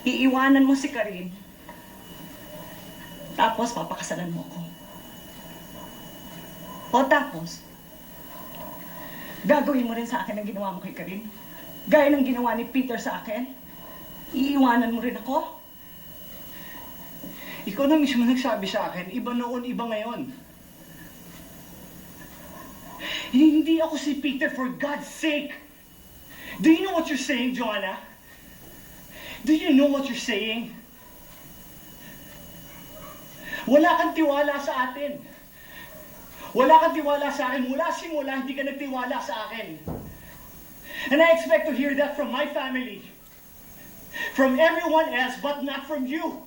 Iiwanan mo si Karin. Tapos papakasalan mo ko. O tapos, gagawin mo rin sa akin ang ginawa mo kay Karin. Gaya ng ginawa ni Peter sa akin. Iiwanan mo rin ako. Ikaw na mismo nagsabi sa akin, iba noon, iba ngayon. Hindi ako si Peter, for God's sake. Do you know what you're saying, Joanna? Do you know what you're saying? Wala kang tiwala sa atin. Wala kang tiwala sa akin. Mula simula, hindi ka nagtiwala sa akin. And I expect to hear that from my family. From everyone else, but not from you.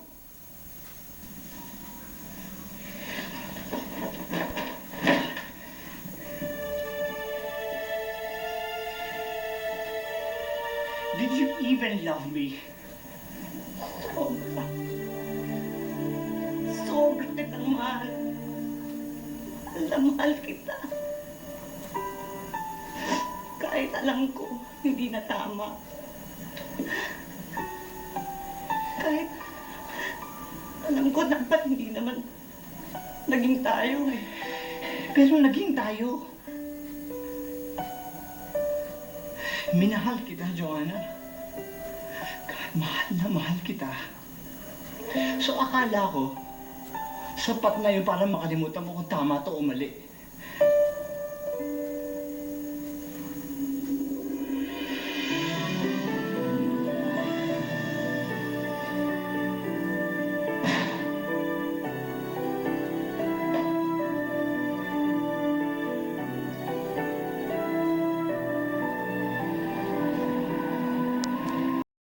Did you even love me? Sobra. Sobra kitang mahal. Mahal na mahal kita. Kahit alam ko, hindi na tama. Kahit alam ko dapat hindi naman naging tayo eh. Pero naging tayo. Minahal kita, Joanna. Kahit mahal na mahal kita. So akala ko, sapat na yun para makalimutan mo kung tama to o mali.